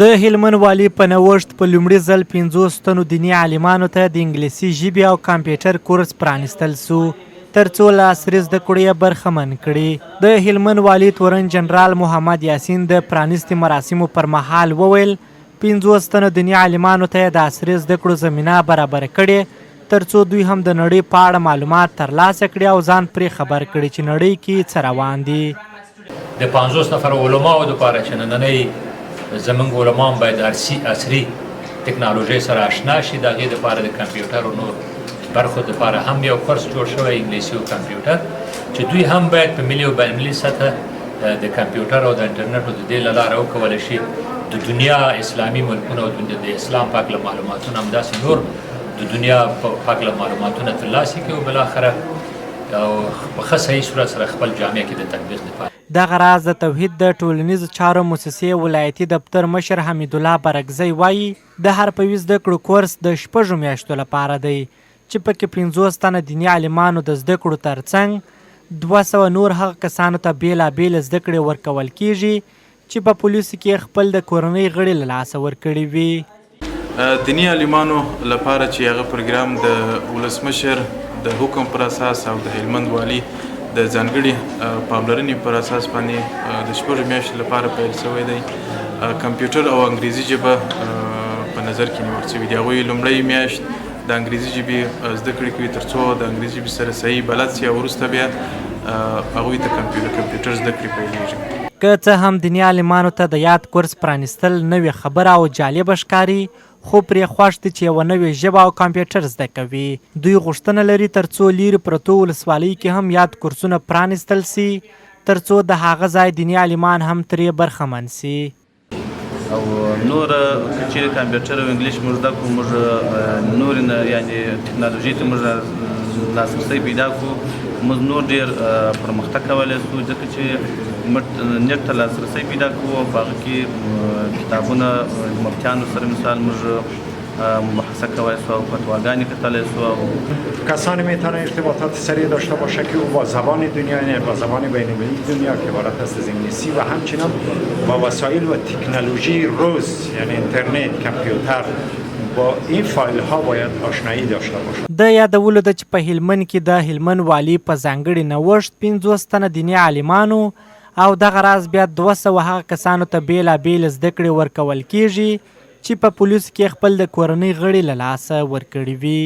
د هلمند والي په نوښت په لومړي ځل 50 تنو دیني عالمانو ته د انګلیسي ژبې او کمپیوټر کورس پرانېستل سو ترڅو له عصري زده کړو یې برخمن کړي. د هلمند والي تورن جنرال محمد یاسین د پرانېستې مراسمو پر مهال وویل 50 تنو دیني عالمانو ته د عصري زده کړو زمینه برابر کړې ترڅو دوی هم د نړۍ په اړه معلومات ترلاسه کړي او ځان پرې خبر کړي چې نړۍ کې څه روان دي. د 50 نفر علماو دپاره چې نننۍ زمونږ علما هم باید عصري تکنالوژۍ سره اشنا شي. د هغې دپاره د کمپیوټر او نور برخو دپاره هم یو کورس جوړ شوی انګلیسي او کمپیوټر چې دوی هم باید په ملي او بین المللي سطحه د کمپیوټر او د انټرنیټ د دې له لارې وکولی شي د دنیا اسلامي ملکونه او د اسلام په هکله معلوماتونه همداسې نور د دنیا په هکله معلوماتونه ترلاسه کړي او بالاخره او په ښه صحیح صورت سره خپل جامعه کې د تطبیق لپاره. دغه راز د توحید د ټولنیزو چارو مؤسسې ولایتي دفتر مشر حمیدالله برکزی وایي د حرفوي زده کړو کورس د 6 میاشتو لپاره دی چې پکې 50 تنه دیني عالمانو د زده کړو ترڅنګ 200 نور هغه کسانو ته بیلابیل زده کړې ورکول کیږي چې په پولیسو کې خپل د کورنۍ غړي له لاسه ورکړي وي. دیني عالمانو لپاره چې هغه پروګرام د ولسمشر د حکم پر اساس او د هلمند والي د ځانګړي پاملرنې پر اساس باندې د 6 میاشتو لپاره پیل شوی دی. کمپیوټر او انګریزي ژبه په نظر کې نیول شوي دي. هغوی لومړۍ میاشت د انګریزي ژبې زده کړې کوي ترڅو د انګریزي ژبې سره صحیح بلد شي او وروسته بیا هغوی ته کمپیوټر زده کړې پیلېږي. که څه هم دیني عالمانو ته د یاد کورس پرانېستل نوې خبره او جالبه ښکاري خو پرې خوښ دي چې یوه نوې ژبه او کمپیوټر زده کوي. دوی غوښتنه لري ترڅو لیرې پرتو ولسوالیو کې هم یاد کورسونه پرانېستل سي ترڅو د هغه ځای دیني عالمان هم ترې برخمن سي. او نور که چیرې کمپیوټر او انګلیش موږ زده کړو موږ نور یعنې ټکنالوژۍ ته موږ لاسرسی پیدا کړو موږ نور ډېر پرمختګ کولی شو ځکه چې موږ نیټ ته لاسرسی پیدا کړو او په هغه کې کتابونه مفتیانو سره مثال موږ مباحثه کولی شو او فتواګانې کتلی شو. کسانی میتونه ارتباطات سریع داشته باشه که او با زبان دنیا یعنی با زبان بین المللی دنیا که عبارت است از انگلیسی و همچنین با وسایل و تکنولوژی روز یعنی اینترنت کامپیوتر با این فایل ها باید آشنایی داشته باشه. د یادولو ده چې په هلمند کې د هلمند والي په ځانګړي نوښت 50 تنه دیني عالمانو او دغه راز بیا 200 هغه کسانو ته بیلابیل زده کړې ورکول کیږي چې په پولیسو کې خپل د کورنۍ غړي له لاسه ورکړي وي.